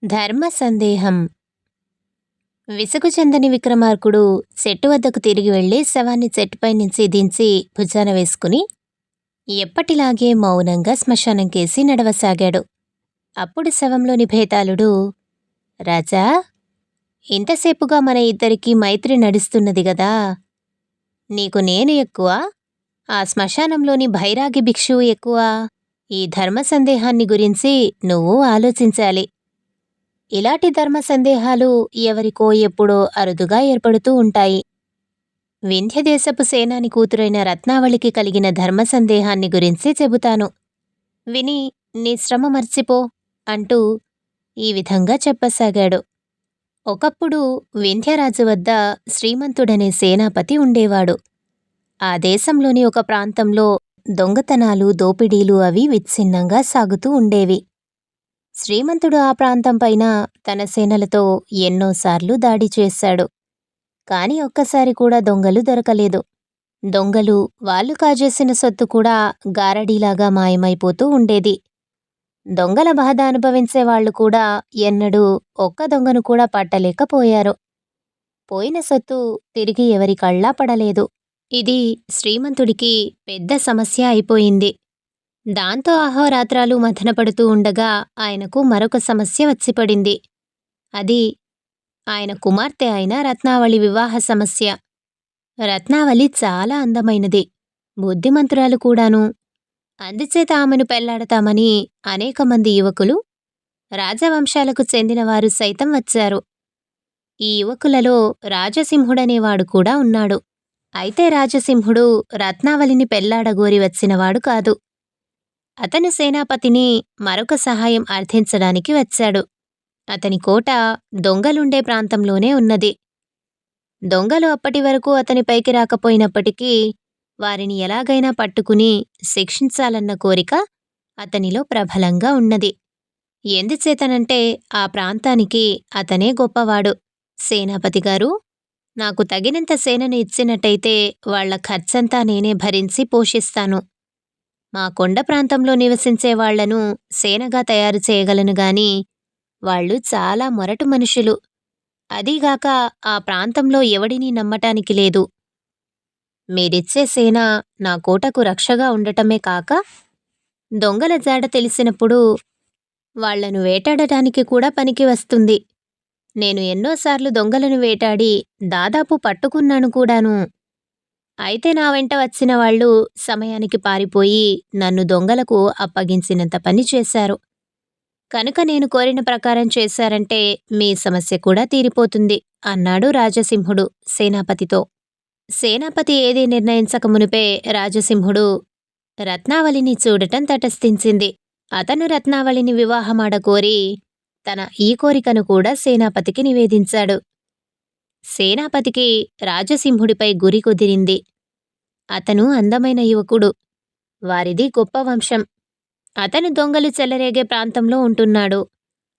ధర్మ సందేహం. విసుగు చెందని విక్రమార్కుడు చెట్టు వద్దకు తిరిగి వెళ్ళి శవాన్ని చెట్టుపై నుంచి దించి భుజాన వేసుకుని ఎప్పటిలాగే మౌనంగా శ్మశానం కేసి నడవసాగాడు. అప్పుడు శవంలోని భేతాళుడు, రాజా, ఇంతసేపుగా మన ఇద్దరికీ మైత్రి నడుస్తున్నది గదా, నీకు నేను ఎక్కువ, ఆ శ్మశానంలోని భైరాగి భిక్షువు ఎక్కువ? ఈ ధర్మ సందేహాన్ని గురించి నువ్వు ఆలోచించాలి. ఇలాంటి ధర్మ సందేహాలు ఎవరికో ఎప్పుడో అరుదుగా ఏర్పడుతూ ఉంటాయి. వింధ్యదేశపు సేనాని కూతురైన రత్నావళికి కలిగిన ధర్మ సందేహాన్ని గురించి చెబుతాను. విని నీ శ్రమ మర్చిపో అంటూ ఈ విధంగా చెప్పసాగాడు. ఒకప్పుడు వింధ్యరాజు వద్ద శ్రీమంతుడనే సేనాపతి ఉండేవాడు. ఆ దేశంలోని ఒక ప్రాంతంలో దొంగతనాలు, దోపిడీలు అవి విచ్ఛిన్నంగా సాగుతూ ఉండేవి. శ్రీమంతుడు ఆ ప్రాంతంపైన తన సేనలతో ఎన్నోసార్లు దాడి చేశాడు. కాని ఒక్కసారి కూడా దొంగలు దొరకలేదు. దొంగలు వాళ్ళు కాజేసిన సొత్తు కూడా గారడీలాగా మాయమైపోతూ ఉండేది. దొంగల బాధ అనుభవించేవాళ్లు కూడా ఎన్నడూ ఒక్క దొంగను కూడా పట్టలేకపోయారు. పోయిన సొత్తు తిరిగి ఎవరి కళ్ళా పడలేదు. ఇది శ్రీమంతుడికి పెద్ద సమస్య అయిపోయింది. దాంతో అహోరాత్రాలు మథనపడుతూ ఉండగా ఆయనకు మరొక సమస్య వచ్చిపడింది. అది ఆయన కుమార్తె అయిన రత్నావళి వివాహ సమస్య. రత్నావళి చాలా అందమైనది, బుద్ధిమంతురాలు కూడాను. అందుచేత ఆమెను పెళ్లాడతామని అనేక మంది యువకులు, రాజవంశాలకు చెందినవారు సైతం వచ్చారు. ఈ యువకులలో రాజసింహుడనేవాడు కూడా ఉన్నాడు. అయితే రాజసింహుడు రత్నావళిని పెళ్లాడగోరి వచ్చినవాడు కాదు. అతను సేనాపతిని మరొక సహాయం అర్థించడానికి వచ్చాడు. అతని కోట దొంగలుండే ప్రాంతంలోనే ఉన్నది. దొంగలు అప్పటి వరకు అతనిపైకి రాకపోయినప్పటికీ వారిని ఎలాగైనా పట్టుకుని శిక్షించాలన్న కోరిక అతనిలో ప్రబలంగా ఉన్నది. ఎందుచేతనంటే ఆ ప్రాంతానికి అతనే గొప్పవాడు. సేనాపతిగారు, నాకు తగినంత సేనను ఇచ్చినట్టయితే వాళ్ల ఖర్చంతా నేనే భరించి పోషిస్తాను. మా కొండ ప్రాంతంలో నివసించే వాళ్లను సేనగా తయారు చేయగలను గాని వాళ్ళు చాలా మొరటు మనుషులు. అదీగాక ఆ ప్రాంతంలో ఎవడినీ నమ్మటానికి లేదు. మీరిచ్చే సేన నా కోటకు రక్షగా ఉండటమే కాక దొంగల జాడ తెలిసినప్పుడు వాళ్లను వేటాడటానికి కూడా పనికి వస్తుంది. నేను ఎన్నోసార్లు దొంగలను వేటాడి దాదాపు పట్టుకున్నాను కూడాను. అయితే నా వెంట వచ్చిన వాళ్ళు సమయానికి పారిపోయి నన్ను దొంగలకు అప్పగించినంత పని చేశారు. కనుక నేను కోరిన ప్రకారం చేశారంటే మీ సమస్య కూడా తీరిపోతుంది అన్నాడు రాజసింహుడు సేనాపతితో. సేనాపతి ఏదీ నిర్ణయించక మునిపే రాజసింహుడు రత్నావళిని చూడటం తటస్థించింది. అతను రత్నావళిని వివాహమాడకోరి తన ఈ కోరికను కూడా సేనాపతికి నివేదించాడు. సేనాపతికి రాజసింహుడిపై గురి కుదిరింది. అతను అందమైన యువకుడు. వారిది గొప్ప వంశం. అతను దొంగలు చెలరేగే ప్రాంతంలో ఉంటున్నాడు.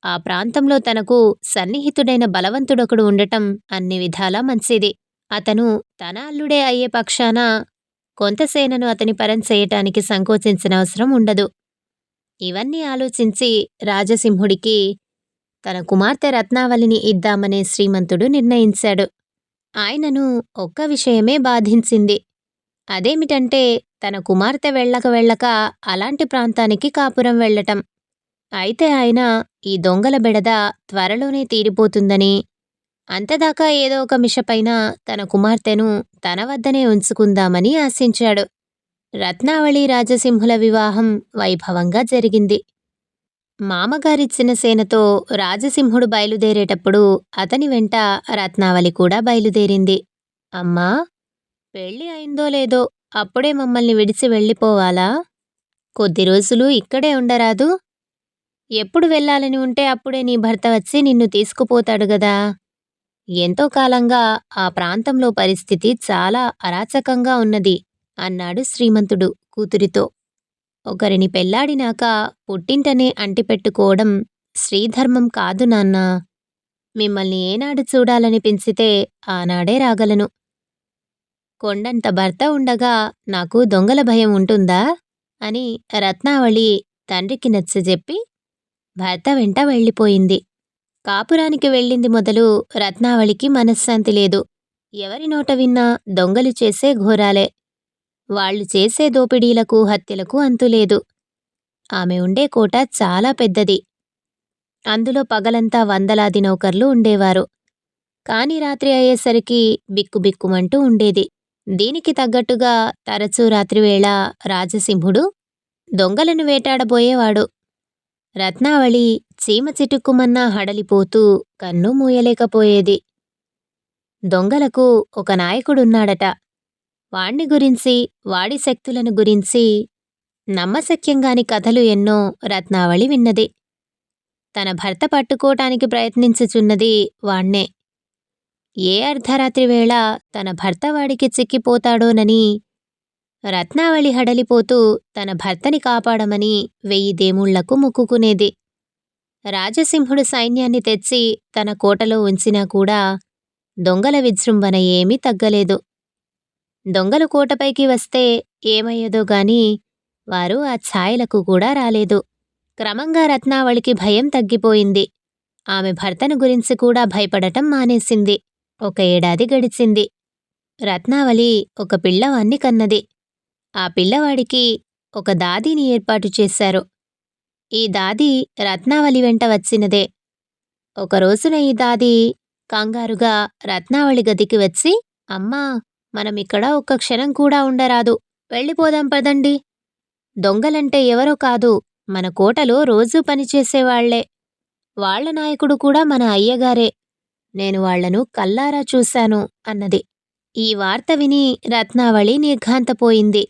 ఆ ప్రాంతంలో తనకు సన్నిహితుడైన బలవంతుడొకడు ఉండటం అన్ని విధాలా మంచిది. అతను తన అల్లుడే అయ్యే పక్షాన కొంత సేనను అతని పరం చేయటానికి సంకోచించిన అవసరం ఉండదు. ఇవన్నీ ఆలోచించి రాజసింహుడికి తన కుమార్తె రత్నావళిని ఇద్దామనే శ్రీమంతుడు నిర్ణయించాడు. ఆయనను ఒక్క విషయమే బాధించింది. అదేమిటంటే తన కుమార్తె వెళ్ళక అలాంటి ప్రాంతానికి కాపురం వెళ్ళటం. అయితే ఆయన ఈ దొంగల బెడద త్వరలోనే తీరిపోతుందని, అంతదాకా ఏదో ఒక మిషపైన తన కుమార్తెను తన వద్దనే ఉంచుకుందామని ఆశించాడు. రత్నావళి రాజసింహుల వివాహం వైభవంగా జరిగింది. మామగారిచ్చిన సేనతో రాజసింహుడు బయలుదేరేటప్పుడు అతని వెంట రత్నావళి కూడా బయలుదేరింది. అమ్మా, పెళ్ళి అయిందో లేదో అప్పుడే మమ్మల్ని విడిచి వెళ్ళిపోవాలా? కొద్ది రోజులు ఇక్కడే ఉండరాదు? ఎప్పుడు వెళ్ళాలని ఉంటే అప్పుడే నీ భర్త వచ్చి నిన్ను తీసుకుపోతాడు గదా. ఎంతో కాలంగా ఆ ప్రాంతంలో పరిస్థితి చాలా అరాచకంగా ఉన్నది అన్నాడు శ్రీమంతుడు కూతురితో. ఒకరిని పెళ్లాడినాక పుట్టింటనే అంటిపెట్టుకోవడం శ్రీధర్మం కాదు నాన్నా. మిమ్మల్ని ఏనాడు చూడాలనిపించితే ఆనాడే రాగలను. కొండంత భర్త ఉండగా నాకు దొంగల భయం ఉంటుందా అని రత్నావళి తండ్రికి నచ్చజెప్పి భర్త వెంట వెళ్ళిపోయింది. కాపురానికి వెళ్ళింది మొదలు రత్నావళికి మనశ్శాంతి లేదు. ఎవరి నోట విన్నా దొంగలు చేసే ఘోరాలే. వాళ్ళు చేసే దోపిడీలకు, హత్యలకు అంతులేదు. ఆమె ఉండే కోట చాలా పెద్దది. అందులో పగలంతా వందలాది నౌకర్లు ఉండేవారు. కాని రాత్రి అయ్యేసరికి బిక్కుబిక్కుమంటూ ఉండేది. దీనికి తగ్గట్టుగా తరచూ రాత్రివేళ రాజసింహుడు దొంగలను వేటాడబోయేవాడు. రత్నావళి చీమ చిటుక్కుమన్నా హడలిపోతూ కన్ను మూయలేకపోయేది. దొంగలకు ఒక నాయకుడున్నాడట. వాణ్ణి గురించి, వాడి శక్తులను గురించి నమ్మశక్యంగాని కథలు ఎన్నో రత్నావళి విన్నది. తన భర్త పట్టుకోటానికి ప్రయత్నించుచున్నది వాణ్ణే. ఏ అర్ధరాత్రి వేళ తన భర్త వాడికి చిక్కిపోతాడోనని రత్నావళి హడలిపోతూ తన భర్తని కాపాడమని 1000 దేవుళ్లకు మొక్కుకునేది. రాజసింహుడు సైన్యాన్ని తెచ్చి తన కోటలో ఉంచినా కూడా దొంగల విజృంభణ ఏమీ తగ్గలేదు. దొంగలు కోటపైకి వస్తే ఏమయ్యేదో గాని వారు ఆ ఛాయలకు కూడా రాలేదు. క్రమంగా రత్నావళికి భయం తగ్గిపోయింది. ఆమె భర్తను గురించి కూడా భయపడటం మానేసింది. 1 ఏడాది గడిచింది. రత్నావళి ఒక పిల్లవాణ్ణి కన్నది. ఆ పిల్లవాడికి ఒక దాదీని ఏర్పాటు చేశారు. ఈ దాది రత్నావళి వెంట వచ్చినదే. ఒక రోజున ఈ దాది కంగారుగా రత్నావళి గదికి వచ్చి, అమ్మా, మనమిక్కడ ఒక్క క్షణం కూడా ఉండరాదు. వెళ్ళిపోదాం పదండి. దొంగలంటే ఎవరో కాదు, మన కోటలో రోజూ పనిచేసేవాళ్లే. వాళ్ల నాయకుడు కూడా మన అయ్యగారే. నేను వాళ్లను కల్లారా చూశాను అన్నది. ఈ వార్త విని రత్నావళి నిర్ఘాంతపోయింది.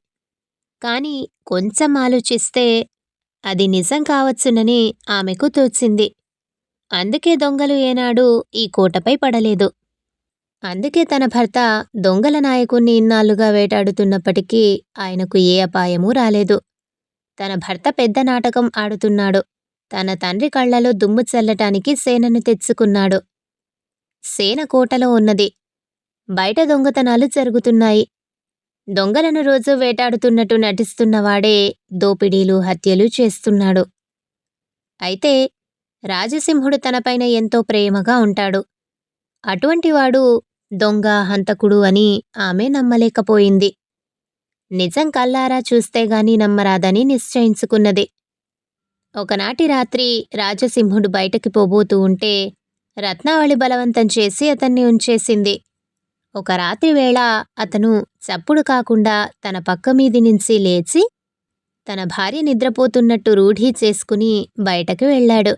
కాని కొంచెం ఆలోచిస్తే అది నిజం కావచ్చునని ఆమెకు తోచింది. అందుకే దొంగలు ఏనాడు ఈ కోటపై పడలేదు. అందుకే తన భర్త దొంగల నాయకుణ్ణి ఇన్నాళ్లుగా వేటాడుతున్నప్పటికీ ఆయనకు ఏ అపాయమూ రాలేదు. తన భర్త పెద్ద నాటకం ఆడుతున్నాడు. తన తండ్రి కళ్లలో దుమ్ము చల్లటానికి సేనను తెచ్చుకున్నాడు. సేన కోటలో ఉన్నది. బయట దొంగతనాలు జరుగుతున్నాయి. దొంగలను రోజూ వేటాడుతున్నట్టు నటిస్తున్నవాడే దోపిడీలు, హత్యలు చేస్తున్నాడు. అయితే రాజసింహుడు తనపైన ఎంతో ప్రేమగా ఉంటాడు. అటువంటివాడు దొంగ, హంతకుడు అని ఆమె నమ్మలేకపోయింది. నిజం కల్లారా చూస్తేగాని నమ్మరాదని నిశ్చయించుకున్నది. ఒకనాటి రాత్రి రాజసింహుడు బయటకి పోబోతూ ఉంటే రత్నావళి బలవంతం చేసి అతన్ని ఉంచేసింది. ఒక రాత్రి వేళ అతను చప్పుడు కాకుండా తన పక్క మీది నుంచి లేచి తన భార్య నిద్రపోతున్నట్టు రూఢీ చేసుకుని బయటకు వెళ్ళాడు.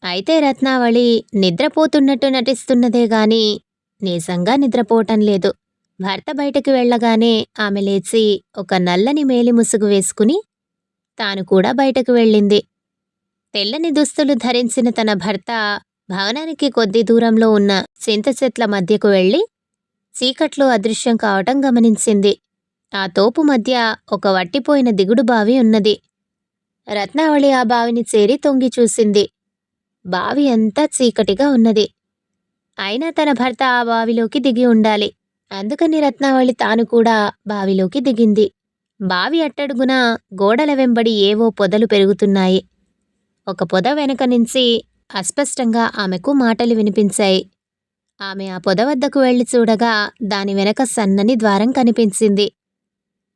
అయితే రత్నావళి నిద్రపోతున్నట్టు నటిస్తున్నదే గాని నిజంగా నిద్రపోవటం లేదు. భర్త బయటకు వెళ్ళగానే ఆమె లేచి ఒక నల్లని మేలి ముసుగు వేసుకుని తాను కూడా బయటకు వెళ్ళింది. తెల్లని దుస్తులు ధరించిన తన భర్త భవనానికి కొద్ది దూరంలో ఉన్న చింత చెట్ల మధ్యకు వెళ్ళి చీకట్లో అదృశ్యం కావటం గమనించింది. ఆ తోపు మధ్య ఒక వట్టిపోయిన దిగుడు బావి ఉన్నది. రత్నావళి ఆ బావిని చేరి తొంగి చూసింది. బావి అంతా చీకటిగా ఉన్నది. అయినా తన భర్త ఆ బావిలోకి దిగి ఉండాలి. అందుకని రత్నావళి తాను కూడా బావిలోకి దిగింది. బావి అట్టడుగున గోడల వెంబడి ఏవో పొదలు పెరుగుతున్నాయి. ఒక పొద వెనక నుంచి అస్పష్టంగా ఆమెకు మాటలు వినిపించాయి. ఆమె ఆ పొద వద్దకు వెళ్లి చూడగా దాని వెనక సన్నని ద్వారం కనిపించింది.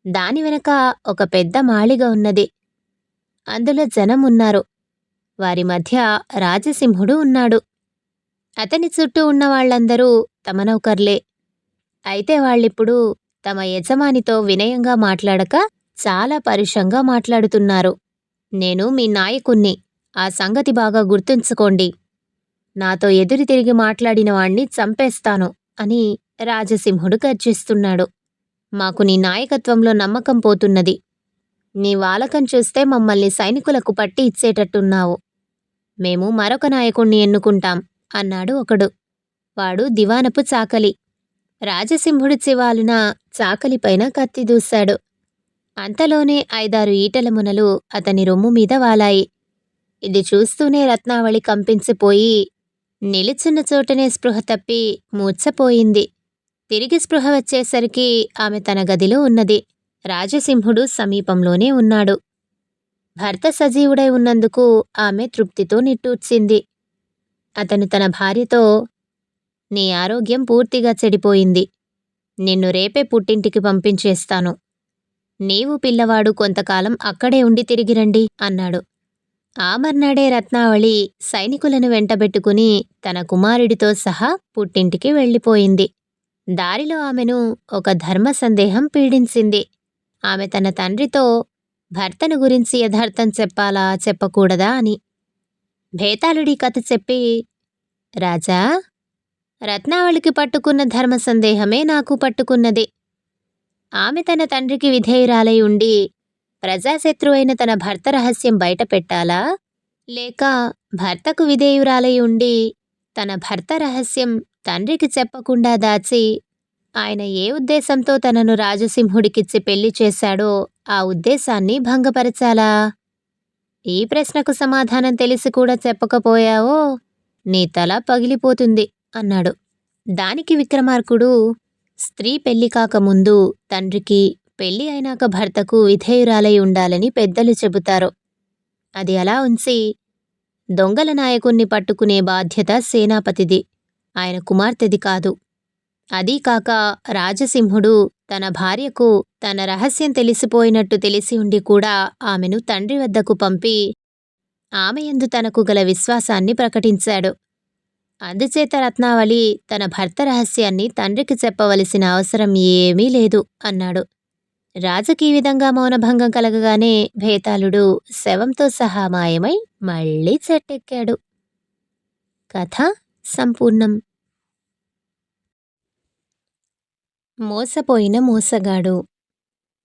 దాని వెనక ఒక పెద్ద మాళిగ ఉన్నది. అందులో జనం ఉన్నారు. వారి మధ్య రాజసింహుడు ఉన్నాడు. అతని చుట్టూ ఉన్న వాళ్ళందరూ తమ నౌకర్లే. అయితే వాళ్ళిప్పుడు తమ యజమానితో వినయంగా మాట్లాడక చాలా పరుషంగా మాట్లాడుతున్నారు. నేను మీ నాయకుణ్ణి, ఆ సంగతి బాగా గుర్తుంచుకోండి. నాతో ఎదురు తిరిగి మాట్లాడిన వాణ్ణి చంపేస్తాను అని రాజసింహుడు గర్జిస్తున్నాడు. మాకు నీ నాయకత్వంలో నమ్మకం పోతున్నది. నీ వాలకం చూస్తే మమ్మల్ని సైనికులకు పట్టి ఇచ్చేటట్టున్నావు. మేము మరొక నాయకుణ్ణి ఎన్నుకుంటాం అన్నాడు ఒకడు. వాడు దివానపు చాకలి. రాజసింహుడి చివాలున చాకలిపైన కత్తి దూశాడు. అంతలోనే 5-6 ఈటెల మునలు అతని రొమ్ము మీద వాలాయి. ఇది చూస్తూనే రత్నావళి కంపించిపోయి నిలుచున్న చోటనే స్పృహ తప్పి మూర్ఛపోయింది. తిరిగి స్పృహ వచ్చేసరికి ఆమె తన గదిలో ఉన్నది. రాజసింహుడు సమీపంలోనే ఉన్నాడు. భర్త సజీవుడై ఉన్నందుకు ఆమె తృప్తితో నిట్టూర్చింది. అతను తన భార్యతో, నీ ఆరోగ్యం పూర్తిగా చెడిపోయింది. నిన్ను రేపే పుట్టింటికి పంపించేస్తాను. నీవు పిల్లవాడు కొంతకాలం అక్కడే ఉండి తిరిగిరండి అన్నాడు. ఆ మర్నాడే రత్నావళి సైనికులను వెంటబెట్టుకుని తన కుమారుడితో సహా పుట్టింటికి వెళ్ళిపోయింది. దారిలో ఆమెను ఒక ధర్మ సందేహం పీడించింది. ఆమె తన తండ్రితో భర్తను గురించి యథార్థం చెప్పాలా చెప్పకూడదా అని. భేతాళుడి కథ చెప్పి, రాజా, రత్నావళికి పట్టుకున్న ధర్మ సందేహమే నాకు పట్టుకున్నది. ఆమె తన తండ్రికి విధేయురాలై ఉండి ప్రజాశత్రువైన తన భర్త రహస్యం బయట పెట్టాలా, లేక భర్తకు విధేయురాలై ఉండి తన భర్త రహస్యం తండ్రికి చెప్పకుండా దాచి ఆయన ఏ ఉద్దేశంతో తనను రాజసింహుడికిచ్చి పెళ్లి చేశాడో ఆ ఉద్దేశాన్ని భంగపరచాలా? ఈ ప్రశ్నకు సమాధానం తెలిసి కూడా చెప్పకపోయావో నీ తల పగిలిపోతుంది అన్నాడు. దానికి విక్రమార్కుడు, స్త్రీ పెళ్లి కాకముందు తండ్రికి, పెళ్లి అయినాక భర్తకు విధేయురాలై ఉండాలని పెద్దలు చెబుతారు. అది అలా ఉంచి దొంగల నాయకుణ్ణి పట్టుకునే బాధ్యత సేనాపతిది, ఆయన కుమార్తెది కాదు. అదీకాక రాజసింహుడు తన భార్యకు తన రహస్యం తెలిసిపోయినట్టు తెలిసి ఉండి కూడా ఆమెను తండ్రి వద్దకు పంపి ఆమె యందు తనకు గల విశ్వాసాన్ని ప్రకటించాడు. అందుచేత రత్నావళి తన భర్త రహస్యాన్ని తండ్రికి చెప్పవలసిన అవసరం ఏమీ లేదు అన్నాడు. రాజుకి ఈ విధంగా మౌనభంగం కలగగానే భేతాళుడు శవంతో సహా మాయమై మళ్ళీ చెట్టెక్కాడు. కథ సంపూర్ణం. మోసపోయిన మోసగాడు.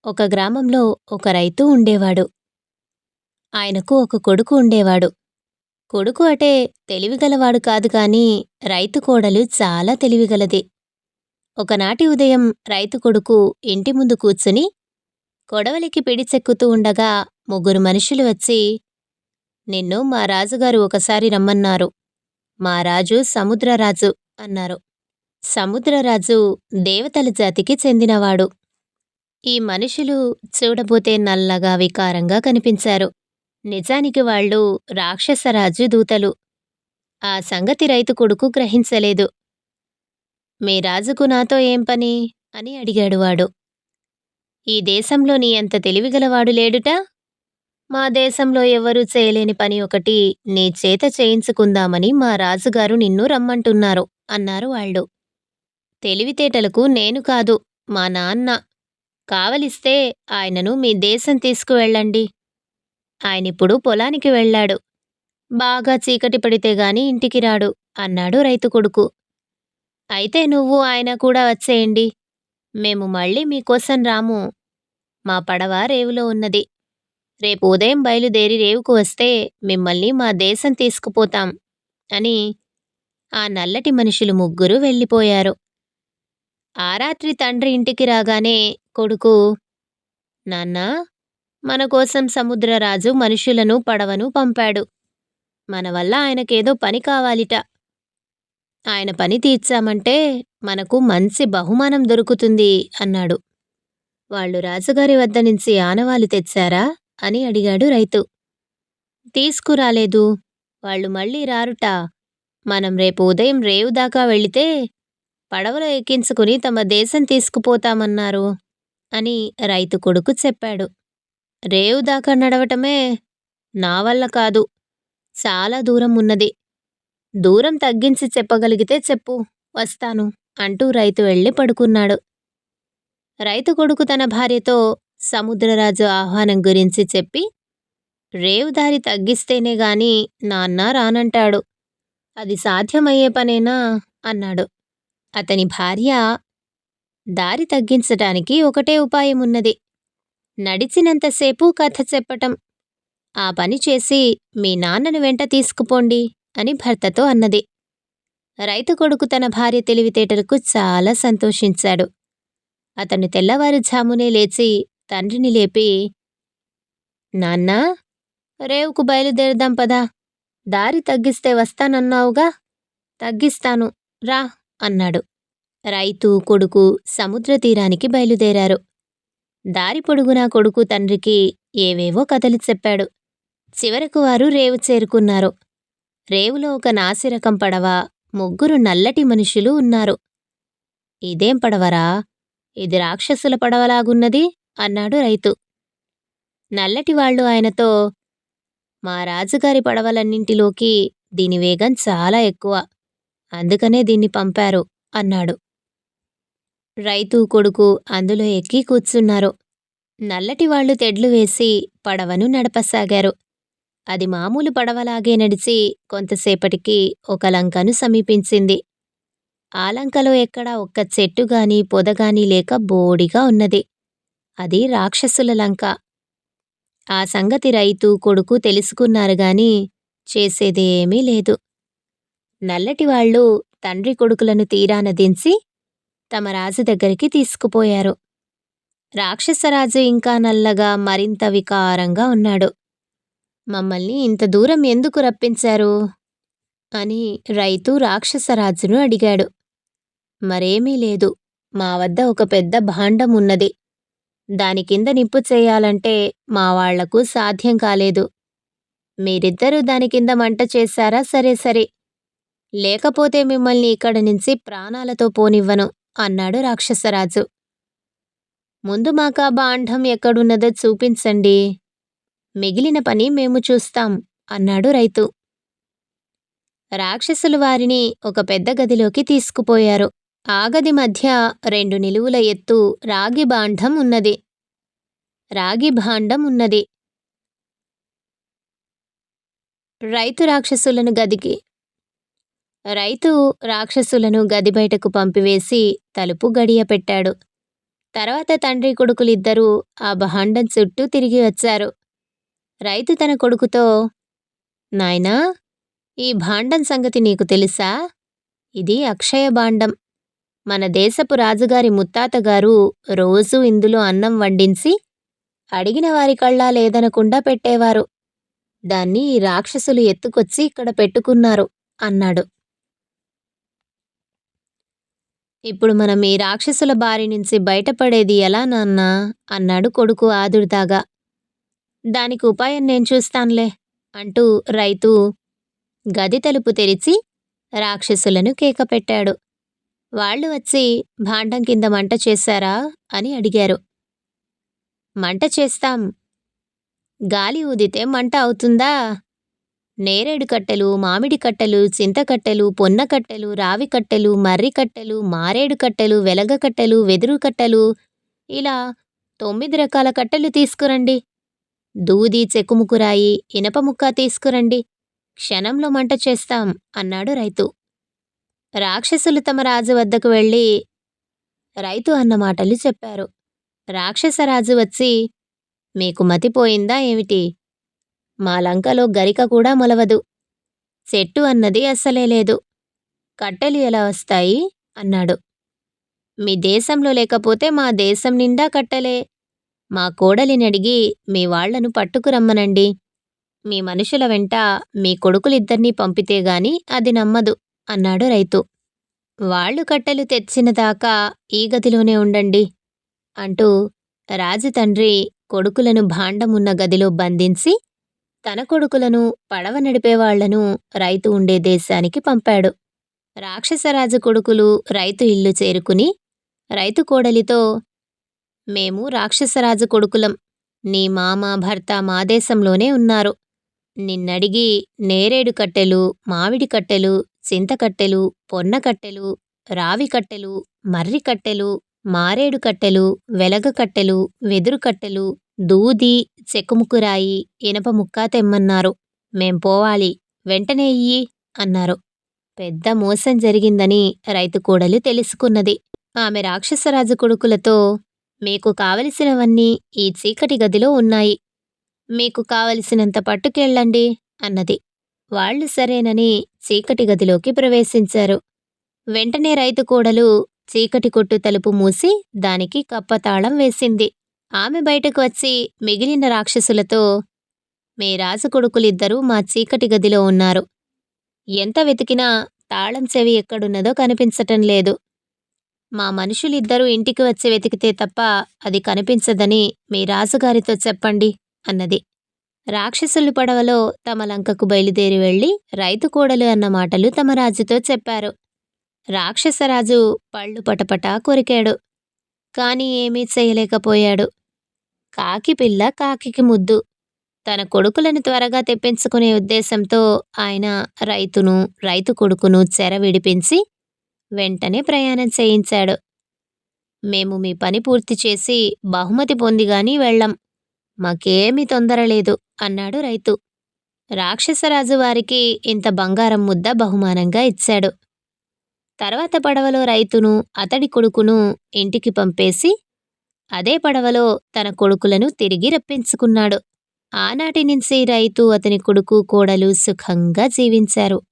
ఒక గ్రామంలో ఒక రైతు ఉండేవాడు. ఆయనకు ఒక కొడుకు ఉండేవాడు. కొడుకు అటే తెలివిగలవాడు కాదు కాని రైతు కోడలు చాలా తెలివిగలది. ఒకనాటి ఉదయం రైతు కొడుకు ఇంటి ముందు కూర్చుని కొడవలికి పిడిచెక్కుతూ ఉండగా ముగ్గురు మనుషులు వచ్చి, నిన్ను మా రాజుగారు ఒకసారి రమ్మన్నారు. మా రాజు సముద్రరాజు అన్నారు. సముద్రరాజు దేవతల జాతికి చెందినవాడు. ఈ మనుషులు చూడబోతే నల్లగా వికారంగా కనిపించారు. నిజానికి వాళ్ళు రాక్షసరాజు దూతలు. ఆ సంగతి రైతు కొడుకు గ్రహించలేదు. మీ రాజుకు నాతో ఏం పని అని అడిగాడు వాడు. ఈ దేశంలో నీ అంత తెలివిగలవాడు లేడుట. మా దేశంలో ఎవరూ చేయలేని పని ఒకటి నీ చేత చేయించుకుందామని మా రాజుగారు నిన్ను రమ్మంటున్నారు అన్నారు వాళ్ళు. తెలివితేటలకు నేను కాదు, మా నాన్న. కావలిస్తే ఆయనను మీ దేశం తీసుకువెళ్ళండి. ఆయనిప్పుడు పొలానికి వెళ్ళాడు. బాగా చీకటి పడితే గాని ఇంటికి రాడు అన్నాడు రైతు కొడుకు. అయితే నువ్వు ఆయన కూడా వచ్చేయండి. మేము మళ్ళీ మీకోసం రాము. మా పడవ రేవులో ఉన్నది. రేపు ఉదయం బయలుదేరి రేవుకు వస్తే మిమ్మల్ని మా దేశం తీసుకుపోతాం అని ఆ నల్లటి మనుషులు ముగ్గురు వెళ్ళిపోయారు. ఆ రాత్రి తండ్రి ఇంటికి రాగానే కొడుకు, నాన్నా, మన కోసం సముద్రరాజు మనుషులను పడవను పంపాడు. మన వల్ల ఆయనకేదో పని కావాలిట. ఆయన పని తీర్చామంటే మనకు మంచి బహుమానం దొరుకుతుంది అన్నాడు. వాళ్ళు రాజుగారి వద్ద నుంచి ఆనవాలు తెచ్చారా అని అడిగాడు రైతు. తీసుకురాలేదు. వాళ్ళు మళ్ళీ రారుట. మనం రేపు ఉదయం రేవు దాకా వెళితే పడవలో ఎక్కించుకుని తమ దేశం తీసుకుపోతామన్నారు అని రైతు కొడుకు చెప్పాడు. రేవు దాకా నడవటమే నా వల్ల కాదు. చాలా దూరం ఉన్నది. దూరం తగ్గించి చెప్పగలిగితే చెప్పు, వస్తాను అంటూ రైతు వెళ్ళి పడుకున్నాడు. రైతు కొడుకు తన భార్యతో సముద్రరాజు ఆహ్వానం గురించి చెప్పి, రేవు దారి తగ్గిస్తేనే గాని నాన్న రానంటాడు. అది సాధ్యమయ్యే పనేనా అన్నాడు. అతని భార్య, దారి తగ్గించటానికి ఒకటే ఉపాయమున్నది. నడిచినంతసేపు కథ చెప్పటం. ఆ పని చేసి మీ నాన్నను వెంట తీసుకుపోండి అని భర్తతో అన్నది. రైతు కొడుకు తన భార్య తెలివితేటలకు చాలా సంతోషించాడు. అతను తెల్లవారుఝామునే లేచి తండ్రిని లేపి, నాన్నా, రేవుకు బయలుదేరదాం పదా. దారి తగ్గిస్తే వస్తానన్నావుగా. తగ్గిస్తాను, రా అన్నాడు. రైతు కొడుకు సముద్ర తీరానికి బయలుదేరారు. దారి పొడుగునా కొడుకు తండ్రికి ఏవేవో కథలు చెప్పాడు. చివరకు వారు రేవు చేరుకున్నారు. రేవులో ఒక నాసిరకం పడవ, ముగ్గురు నల్లటి మనుషులు ఉన్నారు. ఇదేం పడవరా? ఇది రాక్షసుల పడవలాగున్నది అన్నాడు రైతు. నల్లటివాళ్లు ఆయనతో, మా రాజుగారి పడవలన్నింటిలోకి దీని వేగం చాలా ఎక్కువ, అందుకనే దీన్ని పంపారు అన్నాడు. రైతు కొడుకు అందులో ఎక్కి కూర్చున్నారు. నల్లటివాళ్లు తెడ్లు వేసి పడవను నడపసాగారు. అది మామూలు పడవలాగే నడిచి కొంతసేపటికి ఒక లంకను సమీపించింది. ఆ లంకలో ఎక్కడా ఒక్క చెట్టుగాని పొదగాని లేక బోడిగా ఉన్నది. అది రాక్షసుల లంక. ఆ సంగతి రైతు కొడుకు తెలుసుకున్నారు గాని చేసేదేమీ లేదు. నల్లటివాళ్లు తండ్రి కొడుకులను తీరాన దించి తమ రాజు దగ్గరికి తీసుకుపోయారు. రాక్షసరాజు ఇంకా నల్లగా మరింత వికారంగా ఉన్నాడు. మమ్మల్ని ఇంత దూరం ఎందుకు రప్పించారు అని రైతు రాక్షసరాజును అడిగాడు. మరేమీ లేదు, మా వద్ద ఒక పెద్ద భాండం ఉన్నది. దాని కింద నిప్పు చేయాలంటే మా వాళ్లకు సాధ్యం కాలేదు. మీరిద్దరూ దాని కింద మంట చేశారా? సరే సరే, లేకపోతే మిమ్మల్ని ఇక్కడి నుంచి ప్రాణాలతో పోనివ్వను అన్నాడు రాక్షసరాజు. ముందు మాకా భాండం ఎక్కడున్నదో చూపించండి, మిగిలిన పని మేము చూస్తాం అన్నాడు రైతు. రాక్షసులు వారిని ఒక పెద్ద గదిలోకి తీసుకుపోయారు. ఆ గది మధ్య 2 నిలువుల ఎత్తు రాగి భాండం ఉన్నది. రైతు రాక్షసులను గది బయటకు పంపివేసి తలుపు గడియ పెట్టాడు. తర్వాత తండ్రి కొడుకులిద్దరూ ఆ భాండం చుట్టూ తిరిగి వచ్చారు. రైతు తన కొడుకుతో, నాయనా, ఈ భాండం సంగతి నీకు తెలుసా? ఇది అక్షయ భాండం. మన దేశపు రాజుగారి ముత్తాతగారు రోజూ ఇందులో అన్నం వండించి అడిగిన వారి కళ్ళా లేదనకుండా పెట్టేవారు. దాన్ని ఈ రాక్షసులు ఎత్తుకొచ్చి ఇక్కడ పెట్టుకున్నారు అన్నాడు. ఇప్పుడు మనం ఈ రాక్షసుల బారి నుంచి బయటపడేది ఎలా నాన్నా అన్నాడు కొడుకు ఆదుర్దాగా. దానికి ఉపాయం నేను చూస్తాన్లే అంటూ రైతు గది తలుపు తెరిచి రాక్షసులను కేకపెట్టాడు. వాళ్ళు వచ్చి భాండం కింద మంట చేశారా అని అడిగారు. మంట చేస్తాం. గాలి ఊదితే మంట అవుతుందా? నేరేడు కట్టెలు, మామిడి కట్టెలు, చింతకట్టెలు, పొన్న కట్టెలు, రావి కట్టెలు, మర్రి కట్టెలు, మారేడు కట్టెలు, వెలగ కట్టెలు, వెదురు కట్టెలు, ఇలా 9 రకాల కట్టెలు తీసుకురండి. దూది, చెక్కుముకురాయి, ఇనప ముక్క తీసుకురండి. క్షణంలో మంట చేస్తాం అన్నాడు రైతు. రాక్షసులు తమ రాజు వద్దకు వెళ్ళి రైతు అన్న మాటలు చెప్పారు. రాక్షసరాజు వచ్చి, మీకు మతిపోయిందా ఏమిటి? మా లంకలో గరిక కూడా మొలవదు. చెట్టు అన్నది అస్సలే లేదు. కట్టెలు ఎలా వస్తాయి అన్నాడు. మీ దేశంలో లేకపోతే మా దేశం నిండా కట్టెలే. మా కోడలిని అడిగి మీ వాళ్లను పట్టుకురమ్మనండి. మీ మనుషుల వెంట మీ కొడుకులిద్దరినీ పంపితేగాని అది నమ్మదు అన్నాడు రైతు. వాళ్ళు కట్టెలు తెచ్చిన దాకా ఈ గదిలోనే ఉండండి అంటూ రాజు తండ్రి కొడుకులను భాండమున్న గదిలో బంధించి తన కొడుకులను పడవ నడిపేవాళ్లను రైతు ఉండే దేశానికి పంపాడు. రాక్షసరాజు కొడుకులు రైతు ఇల్లు చేరుకుని రైతు కోడలితో, మేము రాక్షసరాజు కొడుకులం. నీ మామ, భర్త మా దేశంలోనే ఉన్నారు. నిన్నడిగి నేరేడు కట్టెలు, మామిడి కట్టెలు, చింతకట్టెలు, పొన్న కట్టెలు, రావి కట్టెలు, మర్రి కట్టెలు, మారేడు కట్టెలు, వెలగ కట్టెలు, వెదురు కట్టెలు, దూది, చెక్కుముకురాయి, ఇనప ముక్క తెమ్మన్నారు. మేం పోవాలి, వెంటనే ఇయ్యి అన్నారు. పెద్ద మోసం జరిగిందని రైతు కోడలు తెలుసుకున్నది. ఆమె రాక్షసరాజు కొడుకులతో, మీకు కావలసినవన్నీ ఈ చీకటి గదిలో ఉన్నాయి. మీకు కావలసినంత పట్టుకెళ్ళండి అన్నది. వాళ్ళు సరేనని చీకటి గదిలోకి ప్రవేశించారు. వెంటనే రైతు కోడలు చీకటి కొట్టు తలుపు మూసి దానికి కప్పతాళం వేసింది. ఆమె బయటకు వచ్చి మిగిలిన రాక్షసులతో, మీ రాజు కొడుకులిద్దరూ మా చీకటి గదిలో ఉన్నారు. ఎంత వెతికినా తాళం చెవి ఎక్కడున్నదో కనిపించటం లేదు. మా మనుషులిద్దరూ ఇంటికి వచ్చి వెతికితే తప్ప అది కనిపించదని మీ రాజుగారితో చెప్పండి అన్నది. రాక్షసులు పడవలో తమ లంకకు బయలుదేరి వెళ్ళి రైతు కోడలు అన్న మాటలు తమ రాజుతో చెప్పారు. రాక్షసరాజు పళ్ళు పటపటా కొరికాడు. కాని ఏమీ చేయలేకపోయాడు. కాకి పిల్ల కాకికి ముద్దు. తన కొడుకులను త్వరగా తెప్పించుకునే ఉద్దేశంతో ఆయన రైతును, రైతు కొడుకును చెర విడిపించి వెంటనే ప్రయాణం చేయించాడు. మేము మీ పని పూర్తి చేసి బహుమతి పొందిగాని వెళ్ళం. మాకేమీ తొందర లేదు అన్నాడు రైతు. రాక్షసరాజు వారికి ఇంత బంగారం ముద్ద బహుమానంగా ఇచ్చాడు. తర్వాత పడవలో రైతును, అతడి కొడుకును ఇంటికి పంపేసి అదే పడవలో తన కొడుకులను తిరిగి రప్పించుకున్నాడు. ఆనాటి నుంచి రైతు, అతని కొడుకు, కోడలు సుఖంగా జీవించారు.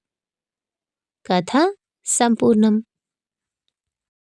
కథ సంపూర్ణం.